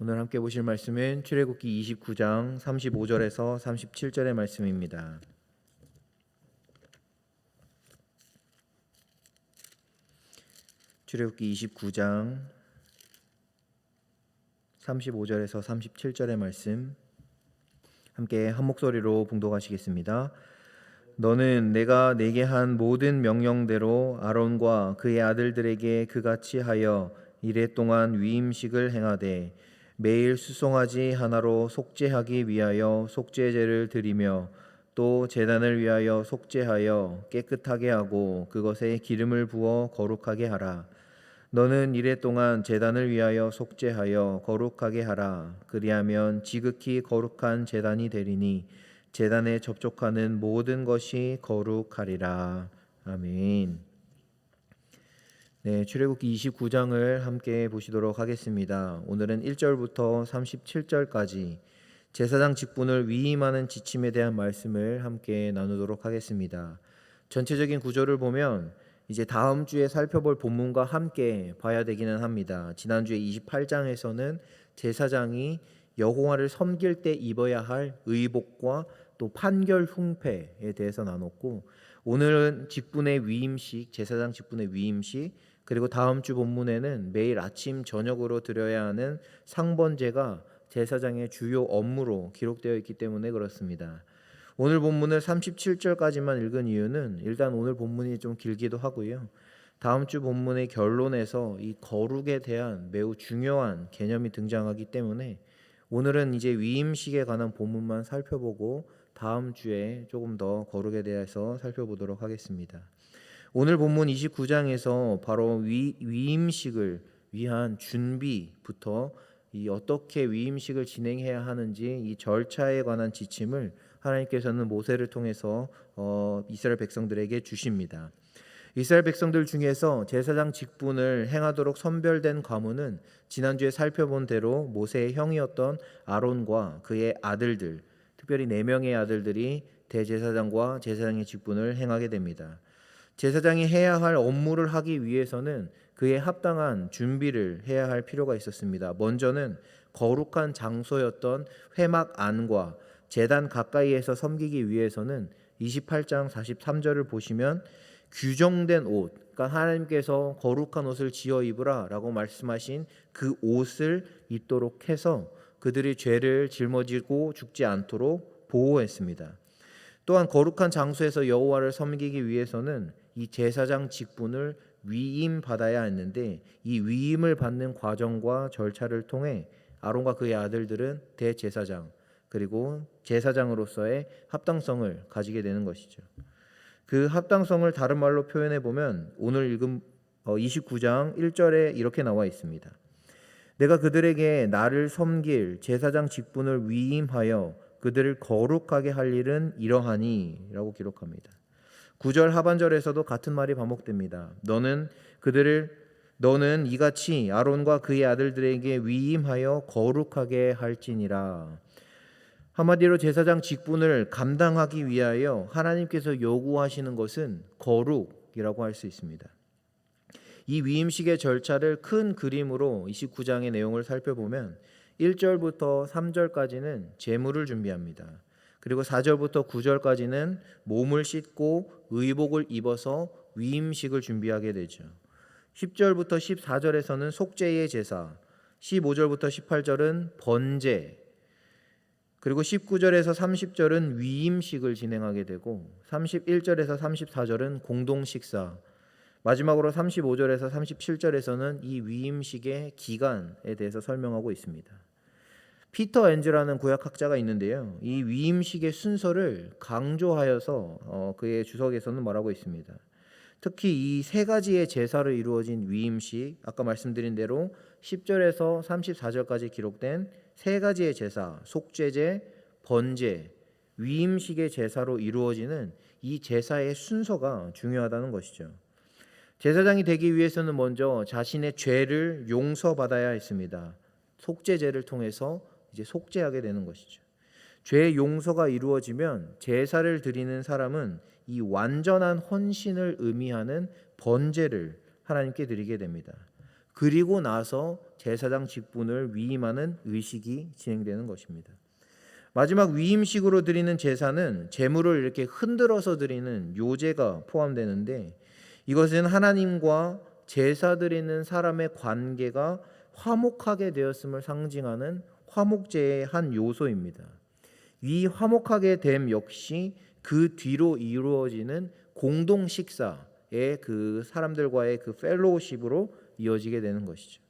오늘 함께 보실 말씀은 출애굽기 29장 35절에서 37절의 말씀입니다. 출애굽기 29장 35절에서 37절의 말씀 함께 한 목소리로 봉독하시겠습니다. 너는 내가 내게 한 모든 명령대로 아론과 그의 아들들에게 그같이 하여 이레 동안 위임식을 행하되 매일 수송아지 하나로 속죄하기 위하여 속죄제를 드리며 또 제단을 위하여 속죄하여 깨끗하게 하고 그것에 기름을 부어 거룩하게 하라. 너는 이레 동안 제단을 위하여 속죄하여 거룩하게 하라. 그리하면 지극히 거룩한 제단이 되리니 제단에 접촉하는 모든 것이 거룩하리라. 아멘. 네, 출애굽기 29장을 함께 보시도록 하겠습니다. 오늘은 1절부터 37절까지 제사장 직분을 위임하는 지침에 대한 말씀을 함께 나누도록 하겠습니다. 전체적인 구조를 보면 이제 다음 주에 살펴볼 본문과 함께 봐야 되기는 합니다. 지난주에 28장에서는 제사장이 여호와를 섬길 때 입어야 할 의복과 또 판결 흉패에 대해서 나눴고, 오늘은 직분의 위임식, 제사장 직분의 위임식, 그리고 다음 주 본문에는 매일 아침 저녁으로 드려야 하는 상번제가 제사장의 주요 업무로 기록되어 있기 때문에 그렇습니다. 오늘 본문을 37절까지만 읽은 이유는 일단 오늘 본문이 좀 길기도 하고요. 다음 주 본문의 결론에서 이 거룩에 대한 매우 중요한 개념이 등장하기 때문에 오늘은 이제 위임식에 관한 본문만 살펴보고 다음 주에 조금 더 거룩에 대해서 살펴보도록 하겠습니다. 오늘 본문 29장에서 바로 위임식을 위한 준비부터 이 어떻게 위임식을 진행해야 하는지 이 절차에 관한 지침을 하나님께서는 모세를 통해서 이스라엘 백성들에게 주십니다. 이스라엘 백성들 중에서 제사장 직분을 행하도록 선별된 가문은 지난주에 살펴본 대로 모세의 형이었던 아론과 그의 아들들, 특별히 4명의 아들들이 대제사장과 제사장의 직분을 행하게 됩니다. 제사장이 해야 할 업무를 하기 위해서는 그에 합당한 준비를 해야 할 필요가 있었습니다. 먼저는 거룩한 장소였던 회막 안과 제단 가까이에서 섬기기 위해서는 28장 43절을 보시면 규정된 옷, 그러니까 하나님께서 거룩한 옷을 지어 입으라 라고 말씀하신 그 옷을 입도록 해서 그들이 죄를 짊어지고 죽지 않도록 보호했습니다. 또한 거룩한 장소에서 여호와를 섬기기 위해서는 이 제사장 직분을 위임받아야 했는데 이 위임을 받는 과정과 절차를 통해 아론과 그의 아들들은 대제사장 그리고 제사장으로서의 합당성을 가지게 되는 것이죠. 그 합당성을 다른 말로 표현해 보면 오늘 읽은 29장 1절에 이렇게 나와 있습니다. 내가 그들에게 나를 섬길 제사장 직분을 위임하여 그들을 거룩하게 할 일은 이러하니 라고 기록합니다. 9절 하반절에서도 같은 말이 반복됩니다. 너는 이같이 아론과 그의 아들들에게 위임하여 거룩하게 할지니라. 한마디로 제사장 직분을 감당하기 위하여 하나님께서 요구하시는 것은 거룩이라고 할 수 있습니다. 이 위임식의 절차를 큰 그림으로 29장의 내용을 살펴보면 1절부터 3절까지는 제물을 준비합니다. 그리고 4절부터 9절까지는 몸을 씻고 의복을 입어서 위임식을 준비하게 되죠. 10절부터 14절에서는 속죄의 제사, 15절부터 18절은 번제, 그리고 19절에서 30절은 위임식을 진행하게 되고 31절에서 34절은 공동식사, 마지막으로 35절에서 37절에서는 이 위임식의 기간에 대해서 설명하고 있습니다. 피터 엔즈라는 구약학자가 있는데요. 이 위임식의 순서를 강조하여서 그의 주석에서는 말하고 있습니다. 특히 이 3가지의 제사로 이루어진 위임식, 아까 말씀드린 대로 10절에서 34절까지 기록된 3가지의 제사, 속죄제, 번제, 위임식의 제사로 이루어지는 이 제사의 순서가 중요하다는 것이죠. 제사장이 되기 위해서는 먼저 자신의 죄를 용서받아야 했습니다. 속죄제를 통해서 이제 속죄하게 되는 것이죠. 죄 용서가 이루어지면 제사를 드리는 사람은 이 완전한 헌신을 의미하는 번제를 하나님께 드리게 됩니다. 그리고 나서 제사장 직분을 위임하는 의식이 진행되는 것입니다. 마지막 위임식으로 드리는 제사는 제물을 이렇게 흔들어서 드리는 요제가 포함되는데, 이것은 하나님과 제사 드리는 사람의 관계가 화목하게 되었음을 상징하는 화목제의 한 요소입니다. 이 화목하게 됨 역시 그 뒤로 이루어지는 공동 식사의 그 사람들과의 그 펠로우십으로 이어지게 되는 것이죠.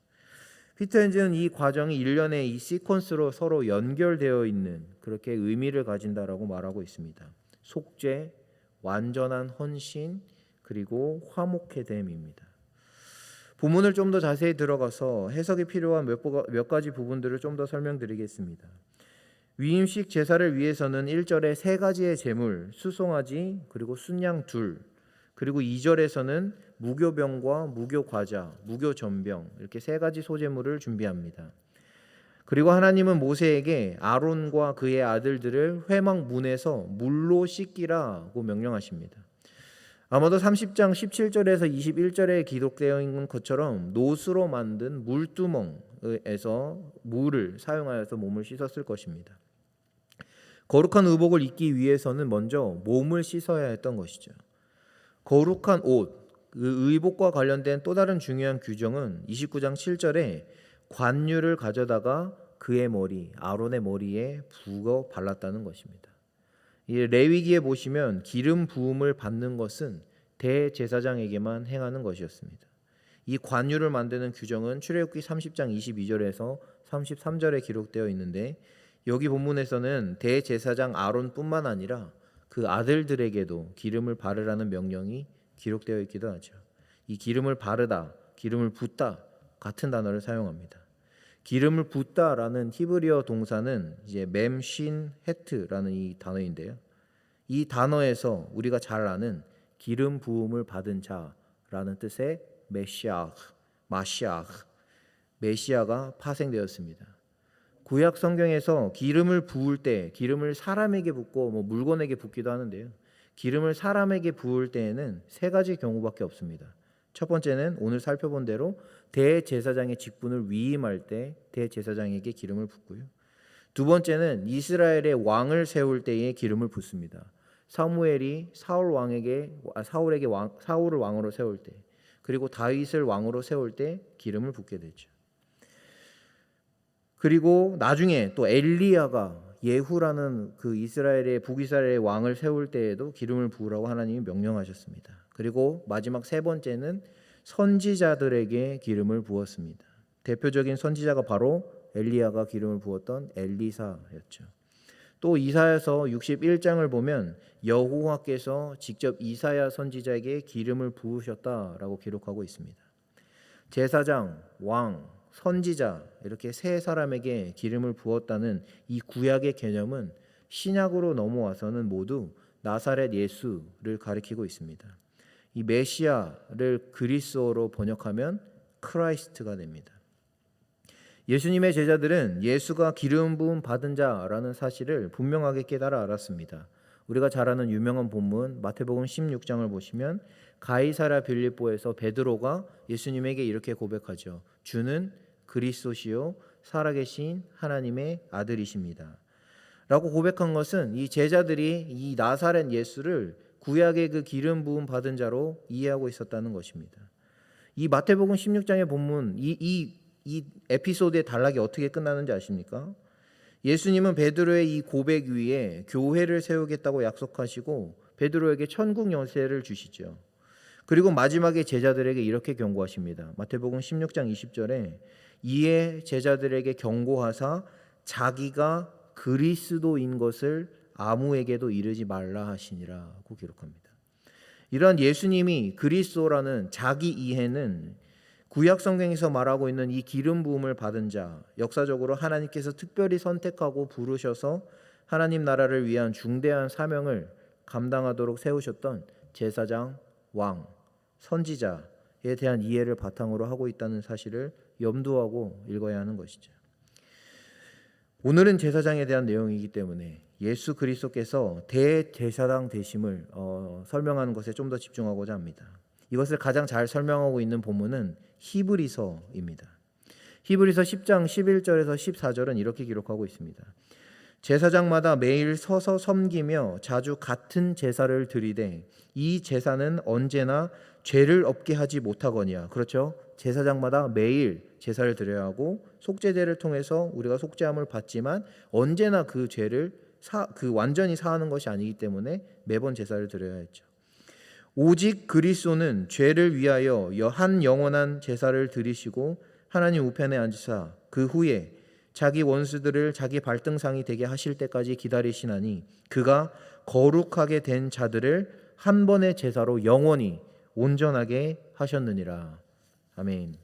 피터 헨즈는 이 과정이 일련의 이 시퀀스로 서로 연결되어 있는, 그렇게 의미를 가진다라고 말하고 있습니다. 속죄, 완전한 헌신, 그리고 화목해 됨입니다. 본문을 좀 더 자세히 들어가서 해석이 필요한 몇 가지 부분들을 좀 더 설명드리겠습니다. 위임식 제사를 위해서는 1절에 세 가지의 제물, 수송아지 그리고 순양 둘, 그리고 2절에서는 무교병과 무교과자, 무교전병, 이렇게 세 가지 소제물을 준비합니다. 그리고 하나님은 모세에게 아론과 그의 아들들을 회막 문에서 물로 씻기라고 명령하십니다. 아마도 30장 17절에서 21절에 기록되어 있는 것처럼 노수로 만든 물두멍에서 물을 사용하여서 몸을 씻었을 것입니다. 거룩한 의복을 입기 위해서는 먼저 몸을 씻어야 했던 것이죠. 거룩한 옷, 그 의복과 관련된 또 다른 중요한 규정은 29장 7절에 관유를 가져다가 그의 머리, 아론의 머리에 부어 발랐다는 것입니다. 이 레위기에 보시면 기름 부음을 받는 것은 대제사장에게만 행하는 것이었습니다. 이 관유를 만드는 규정은 출애굽기 30장 22절에서 33절에 기록되어 있는데, 여기 본문에서는 대제사장 아론뿐만 아니라 그 아들들에게도 기름을 바르라는 명령이 기록되어 있기도 하죠. 이 기름을 바르다, 기름을 붓다 같은 단어를 사용합니다. 기름을 붓다라는 히브리어 동사는 이제 mem신 헤트라는 이 단어인데요. 이 단어에서 우리가 잘 아는 기름 부음을 받은 자라는 뜻의 메시아가 파생되었습니다. 구약 성경에서 기름을 부을 때 기름을 사람에게 붓고 물건에게 붓기도 하는데요. 기름을 사람에게 부을 때에는 세 가지 경우밖에 없습니다. 첫 번째는 오늘 살펴본 대로 대제사장의 직분을 위임할 때 대제사장에게 기름을 붓고요. 두 번째는 이스라엘의 왕을 세울 때에 기름을 붓습니다. 사무엘이 사울에게 사울을 왕으로 세울 때, 그리고 다윗을 왕으로 세울 때 기름을 붓게 되죠. 그리고 나중에 또 엘리야가 예후라는 그 북이스라엘의 왕을 세울 때에도 기름을 부으라고 하나님이 명령하셨습니다. 그리고 마지막 세 번째는 선지자들에게 기름을 부었습니다. 대표적인 선지자가 바로 엘리야가 기름을 부었던 엘리사였죠. 또 이사야서 61장을 보면 여호와께서 직접 이사야 선지자에게 기름을 부으셨다라고 기록하고 있습니다. 제사장, 왕, 선지자 이렇게 세 사람에게 기름을 부었다는 이 구약의 개념은 신약으로 넘어와서는 모두 나사렛 예수를 가리키고 있습니다. 이 메시아를 그리스어로 번역하면 크라이스트가 됩니다. 예수님의 제자들은 예수가 기름 부음 받은 자라는 사실을 분명하게 깨달아 알았습니다. 우리가 잘 아는 유명한 본문 마태복음 16장을 보시면 가이사랴 빌립보에서 베드로가 예수님에게 이렇게 고백하죠. 주는 그리스도시요 살아계신 하나님의 아들이십니다. 라고 고백한 것은 이 제자들이 이 나사렛 예수를 구약의 그 기름 부음 받은 자로 이해하고 있었다는 것입니다. 이 마태복음 16장의 본문 이 에피소드의 단락이 어떻게 끝나는지 아십니까? 예수님은 베드로의 이 고백 위에 교회를 세우겠다고 약속하시고 베드로에게 천국 열쇠를 주시죠. 그리고 마지막에 제자들에게 이렇게 경고하십니다. 마태복음 16장 20절에 이에 제자들에게 경고하사 자기가 그리스도인 것을 아무에게도 이르지 말라 하시니라고 기록합니다. 이러한 예수님이 그리스도라는 자기 이해는 구약 성경에서 말하고 있는 이 기름 부음을 받은 자, 역사적으로 하나님께서 특별히 선택하고 부르셔서 하나님 나라를 위한 중대한 사명을 감당하도록 세우셨던 제사장, 왕, 선지자에 대한 이해를 바탕으로 하고 있다는 사실을 염두하고 읽어야 하는 것이죠. 오늘은 제사장에 대한 내용이기 때문에 예수 그리스도께서 대제사장 되심을 설명하는 것에 좀 더 집중하고자 합니다. 이것을 가장 잘 설명하고 있는 본문은 히브리서입니다. 히브리서 10장 11절에서 14절은 이렇게 기록하고 있습니다. 제사장마다 매일 서서 섬기며 자주 같은 제사를 드리되 이 제사는 언제나 죄를 없게 하지 못하거니와. 그렇죠? 제사장마다 매일 제사를 드려야 하고 속죄제를 통해서 우리가 속죄함을 받지만 언제나 그 죄를 완전히 사하는 것이 아니기 때문에 매번 제사를 드려야 했죠. 오직 그리스도는 죄를 위하여 한 영원한 제사를 드리시고 하나님 우편에 앉으사 그 후에 자기 원수들을 자기 발등상이 되게 하실 때까지 기다리시나니 그가 거룩하게 된 자들을 한 번의 제사로 영원히 온전하게 하셨느니라. 아멘.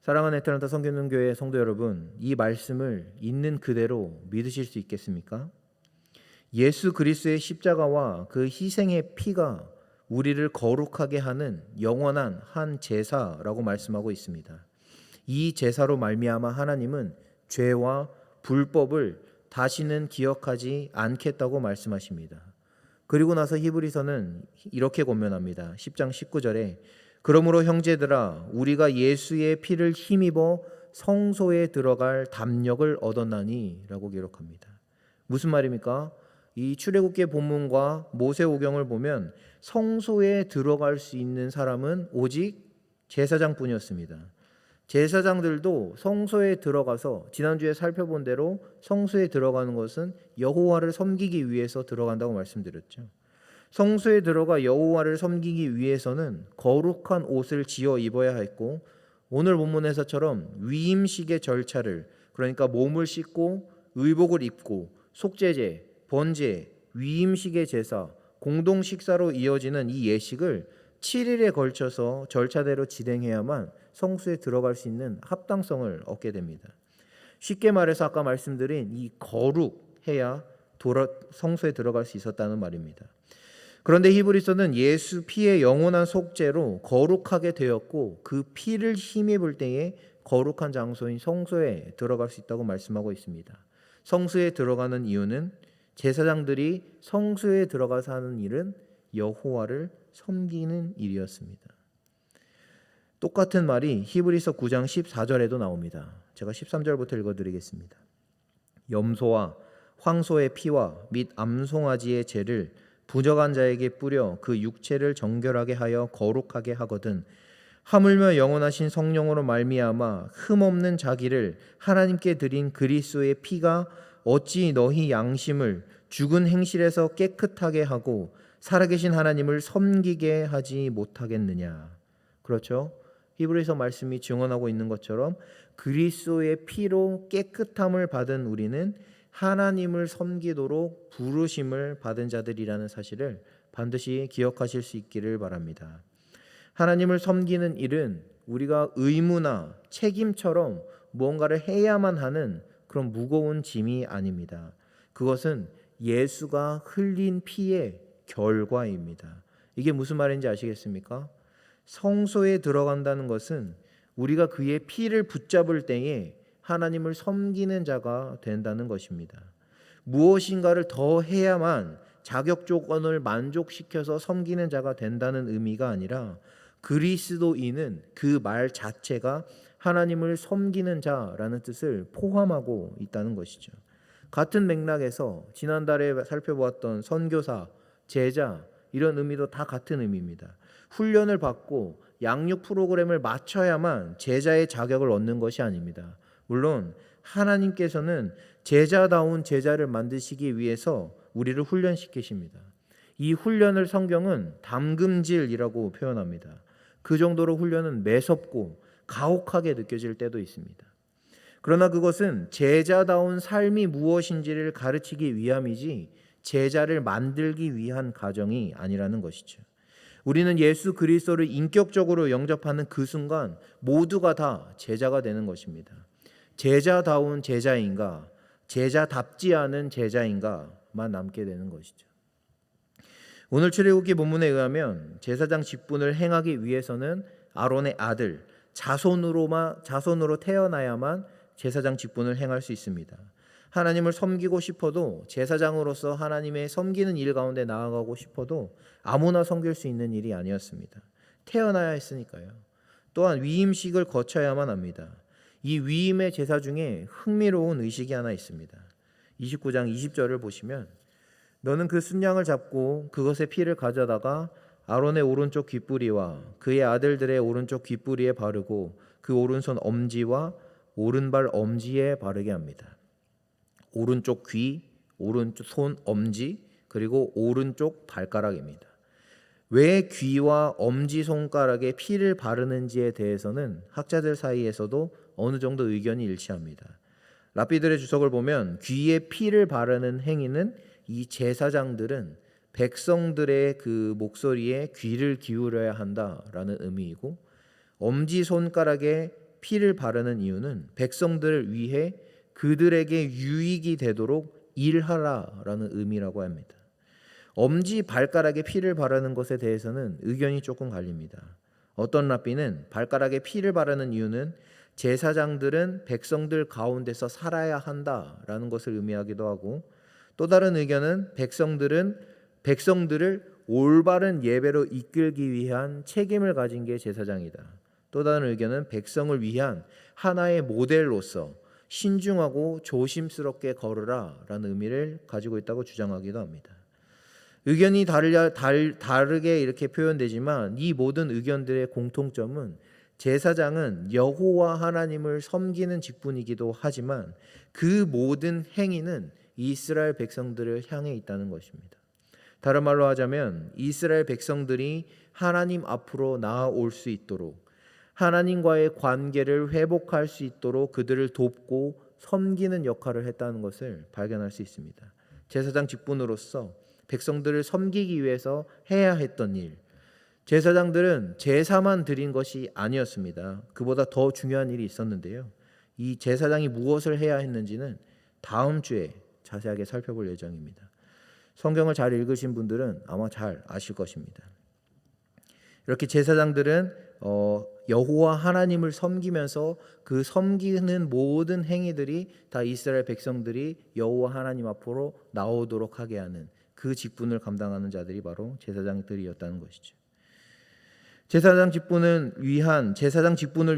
사랑하는 에트란타 성균관교회 성도 여러분, 이 말씀을 있는 그대로 믿으실 수 있겠습니까? 예수 그리스도의 십자가와 그 희생의 피가 우리를 거룩하게 하는 영원한 한 제사라고 말씀하고 있습니다. 이 제사로 말미암아 하나님은 죄와 불법을 다시는 기억하지 않겠다고 말씀하십니다. 그리고 나서 히브리서는 이렇게 권면합니다. 10장 19절에 그러므로 형제들아 우리가 예수의 피를 힘입어 성소에 들어갈 담력을 얻었나니 라고 기록합니다. 무슨 말입니까? 이 출애굽기 본문과 모세오경을 보면 성소에 들어갈 수 있는 사람은 오직 제사장뿐이었습니다. 제사장들도 성소에 들어가서 지난주에 살펴본 대로 성소에 들어가는 것은 여호와를 섬기기 위해서 들어간다고 말씀드렸죠. 성소에 들어가 여호와를 섬기기 위해서는 거룩한 옷을 지어 입어야 했고 오늘 본문에서처럼 위임식의 절차를, 그러니까 몸을 씻고 의복을 입고 속죄제, 번제, 위임식의 제사, 공동 식사로 이어지는 이 예식을 7일에 걸쳐서 절차대로 진행해야만 성소에 들어갈 수 있는 합당성을 얻게 됩니다. 쉽게 말해서 아까 말씀드린 이 거룩해야 성소에 들어갈 수 있었다는 말입니다. 그런데 히브리서는 예수 피의 영원한 속죄로 거룩하게 되었고 그 피를 힘입을 때에 거룩한 장소인 성소에 들어갈 수 있다고 말씀하고 있습니다. 성소에 들어가는 이유는 제사장들이 성소에 들어가서 하는 일은 여호와를 섬기는 일이었습니다. 똑같은 말이 히브리서 9장 14절에도 나옵니다. 제가 13절부터 읽어드리겠습니다. 염소와 황소의 피와 및 암송아지의 죄를 부정한 자에게 뿌려 그 육체를 정결하게 하여 거룩하게 하거든 하물며 영원하신 성령으로 말미암아 흠없는 자기를 하나님께 드린 그리스도의 피가 어찌 너희 양심을 죽은 행실에서 깨끗하게 하고 살아계신 하나님을 섬기게 하지 못하겠느냐. 그렇죠? 히브리서 말씀이 증언하고 있는 것처럼 그리스도의 피로 깨끗함을 받은 우리는 하나님을 섬기도록 부르심을 받은 자들이라는 사실을 반드시 기억하실 수 있기를 바랍니다. 하나님을 섬기는 일은 우리가 의무나 책임처럼 무언가를 해야만 하는 그런 무거운 짐이 아닙니다. 그것은 예수가 흘린 피의 결과입니다. 이게 무슨 말인지 아시겠습니까? 성소에 들어간다는 것은 우리가 그의 피를 붙잡을 때에 하나님을 섬기는 자가 된다는 것입니다. 무엇인가를 더 해야만 자격 조건을 만족시켜서 섬기는 자가 된다는 의미가 아니라 그리스도인은 그 말 자체가 하나님을 섬기는 자라는 뜻을 포함하고 있다는 것이죠. 같은 맥락에서 지난달에 살펴보았던 선교사, 제자 이런 의미도 다 같은 의미입니다. 훈련을 받고 양육 프로그램을 마쳐야만 제자의 자격을 얻는 것이 아닙니다. 물론 하나님께서는 제자다운 제자를 만드시기 위해서 우리를 훈련시키십니다. 이 훈련을 성경은 담금질이라고 표현합니다. 그 정도로 훈련은 매섭고 가혹하게 느껴질 때도 있습니다. 그러나 그것은 제자다운 삶이 무엇인지를 가르치기 위함이지 제자를 만들기 위한 과정이 아니라는 것이죠. 우리는 예수 그리스도를 인격적으로 영접하는 그 순간 모두가 다 제자가 되는 것입니다. 제자다운 제자인가, 제자답지 않은 제자인가만 남게 되는 것이죠. 오늘 출애굽기 본문에 의하면 제사장 직분을 행하기 위해서는 아론의 아들 자손으로 태어나야만 제사장 직분을 행할 수 있습니다. 하나님을 섬기고 싶어도 제사장으로서 하나님의 섬기는 일 가운데 나아가고 싶어도 아무나 섬길 수 있는 일이 아니었습니다. 태어나야 했으니까요. 또한 위임식을 거쳐야만 합니다. 이 위임의 제사 중에 흥미로운 의식이 하나 있습니다. 29장 20절을 보시면 너는 그 순양을 잡고 그것의 피를 가져다가 아론의 오른쪽 귓부리와 그의 아들들의 오른쪽 귓부리에 바르고 그 오른손 엄지와 오른발 엄지에 바르게 합니다. 오른쪽 귀, 오른쪽 손 엄지, 그리고 오른쪽 발가락입니다. 왜 귀와 엄지 손가락에 피를 바르는지에 대해서는 학자들 사이에서도 어느 정도 의견이 일치합니다. 랍비들의 주석을 보면 귀에 피를 바르는 행위는 이 제사장들은 백성들의 그 목소리에 귀를 기울여야 한다라는 의미이고, 엄지 손가락에 피를 바르는 이유는 백성들을 위해 그들에게 유익이 되도록 일하라라는 의미라고 합니다. 엄지 발가락에 피를 바르는 것에 대해서는 의견이 조금 갈립니다. 어떤 랍비는 발가락에 피를 바르는 이유는 제사장들은 백성들 가운데서 살아야 한다라는 것을 의미하기도 하고, 또 다른 의견은 백성들을 올바른 예배로 이끌기 위한 책임을 가진 게 제사장이다. 또 다른 의견은 백성을 위한 하나의 모델로서 신중하고 조심스럽게 걸으라라는 의미를 가지고 있다고 주장하기도 합니다. 의견이 다르게 이렇게 표현되지만 이 모든 의견들의 공통점은 제사장은 여호와 하나님을 섬기는 직분이기도 하지만 그 모든 행위는 이스라엘 백성들을 향해 있다는 것입니다. 다른 말로 하자면 이스라엘 백성들이 하나님 앞으로 나아올 수 있도록, 하나님과의 관계를 회복할 수 있도록 그들을 돕고 섬기는 역할을 했다는 것을 발견할 수 있습니다. 제사장 직분으로서 백성들을 섬기기 위해서 해야 했던 일, 제사장들은 제사만 드린 것이 아니었습니다. 그보다 더 중요한 일이 있었는데요. 이 제사장이 무엇을 해야 했는지는 다음 주에 자세하게 살펴볼 예정입니다. 성경을 잘 읽으신 분들은 아마 잘 아실 것입니다. 이렇게 제사장들은 여호와 하나님을 섬기면서 그 섬기는 모든 행위들이 다 이스라엘 백성들이 여호와 하나님 앞으로 나오도록 하게 하는 그 직분을 감당하는 자들이 바로 제사장들이었다는 것이죠. 제사장 직분을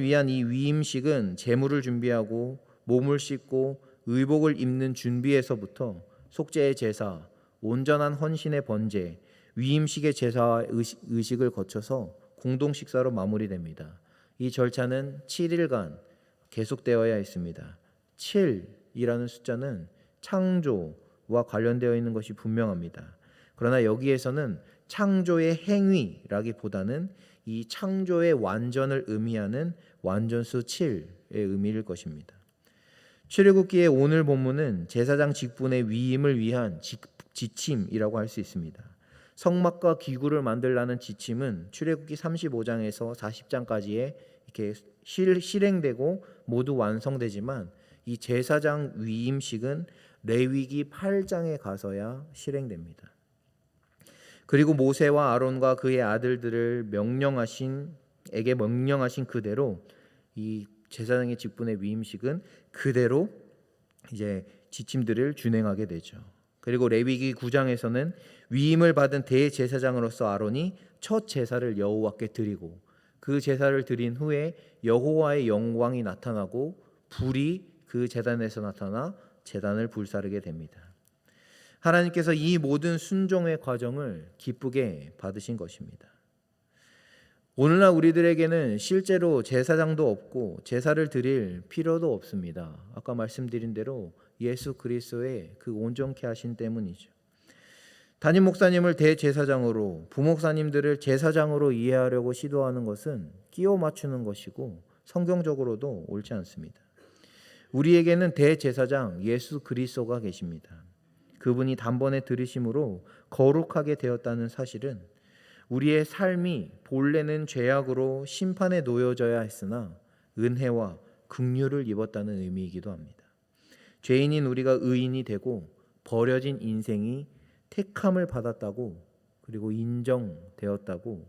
위한 이 위임식은 제물을 준비하고 몸을 씻고 의복을 입는 준비에서부터 속죄의 제사, 온전한 헌신의 번제, 위임식의 제사와 의식을 거쳐서 공동 식사로 마무리됩니다. 이 절차는 7일간 계속되어야 했습니다. 7이라는 숫자는 창조와 관련되어 있는 것이 분명합니다. 그러나 여기에서는 창조의 행위라기보다는 이 창조의 완전을 의미하는 완전수 7의 의미일 것입니다. 출애굽기의 오늘 본문은 제사장 직분의 위임을 위한 지침이라고 할 수 있습니다. 성막과 기구를 만들라는 지침은 출애굽기 35장에서 40장까지에 이렇게 실행되고 모두 완성되지만 이 제사장 위임식은 레위기 8장에 가서야 실행됩니다. 그리고 모세와 아론과 그의 아들들을 명령하신 그대로 이 제사장의 직분의 위임식은 그대로 이제 지침들을 준행하게 되죠. 그리고 레위기 9장에서는 위임을 받은 대제사장으로서 아론이 첫 제사를 여호와께 드리고 그 제사를 드린 후에 여호와의 영광이 나타나고 불이 그 제단에서 나타나 제단을 불사르게 됩니다. 하나님께서 이 모든 순종의 과정을 기쁘게 받으신 것입니다. 오늘날 우리들에게는 실제로 제사장도 없고 제사를 드릴 필요도 없습니다. 아까 말씀드린 대로 예수 그리스도의 그 온전케 하신 때문이죠. 담임 목사님을 대제사장으로, 부목사님들을 제사장으로 이해하려고 시도하는 것은 끼워 맞추는 것이고 성경적으로도 옳지 않습니다. 우리에게는 대제사장 예수 그리스도가 계십니다. 그분이 단번에 들으심으로 거룩하게 되었다는 사실은 우리의 삶이 본래는 죄악으로 심판에 놓여져야 했으나 은혜와 긍휼을 입었다는 의미이기도 합니다. 죄인인 우리가 의인이 되고 버려진 인생이 택함을 받았다고 그리고 인정되었다고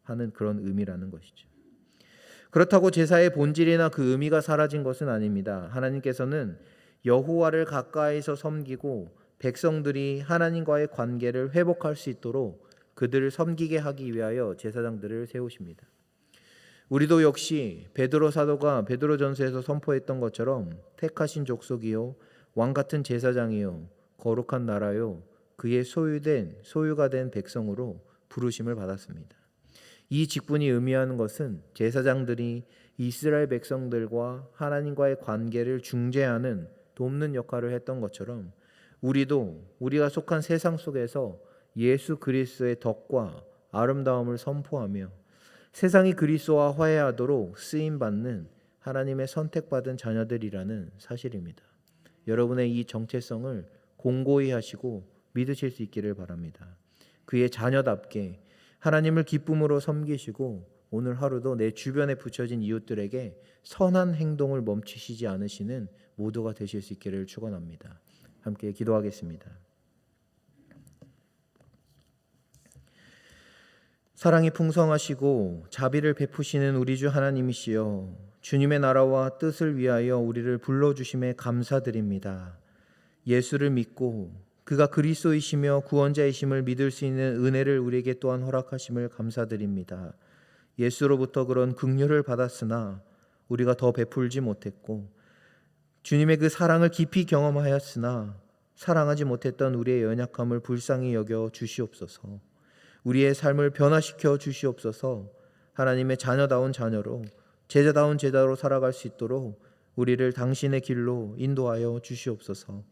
하는 그런 의미라는 것이죠. 그렇다고 제사의 본질이나 그 의미가 사라진 것은 아닙니다. 하나님께서는 여호와를 가까이서 섬기고 백성들이 하나님과의 관계를 회복할 수 있도록 그들을 섬기게 하기 위하여 제사장들을 세우십니다. 우리도 역시 베드로 사도가 베드로전서에서 선포했던 것처럼 택하신 족속이요 왕 같은 제사장이요 거룩한 나라요 그의 소유가 된 백성으로 부르심을 받았습니다. 이 직분이 의미하는 것은 제사장들이 이스라엘 백성들과 하나님과의 관계를 중재하는 돕는 역할을 했던 것처럼 우리도 우리가 속한 세상 속에서 예수 그리스도의 덕과 아름다움을 선포하며 세상이 그리스도와 화해하도록 쓰임받는 하나님의 선택받은 자녀들이라는 사실입니다. 여러분의 이 정체성을 공고히 하시고 믿으실 수 있기를 바랍니다. 그의 자녀답게 하나님을 기쁨으로 섬기시고 오늘 하루도 내 주변에 붙여진 이웃들에게 선한 행동을 멈추시지 않으시는 모두가 되실 수 있기를 축원합니다. 함께 기도하겠습니다. 사랑이 풍성하시고 자비를 베푸시는 우리 주 하나님이시여, 주님의 나라와 뜻을 위하여 우리를 불러주심에 감사드립니다. 예수를 믿고 그가 그리스도이시며 구원자이심을 믿을 수 있는 은혜를 우리에게 또한 허락하심을 감사드립니다. 예수로부터 그런 긍휼을 받았으나 우리가 더 베풀지 못했고 주님의 그 사랑을 깊이 경험하였으나 사랑하지 못했던 우리의 연약함을 불쌍히 여겨 주시옵소서. 우리의 삶을 변화시켜 주시옵소서. 하나님의 자녀다운 자녀로 제자다운 제자로 살아갈 수 있도록 우리를 당신의 길로 인도하여 주시옵소서.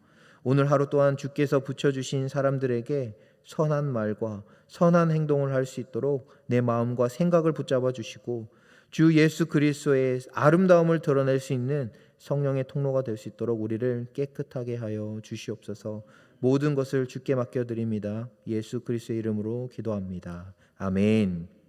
오늘 하루 또한 주께서 붙여주신 사람들에게 선한 말과 선한 행동을 할 수 있도록 내 마음과 생각을 붙잡아 주시고 주 예수 그리스도의 아름다움을 드러낼 수 있는 성령의 통로가 될 수 있도록 우리를 깨끗하게 하여 주시옵소서. 모든 것을 주께 맡겨드립니다. 예수 그리스도의 이름으로 기도합니다. 아멘.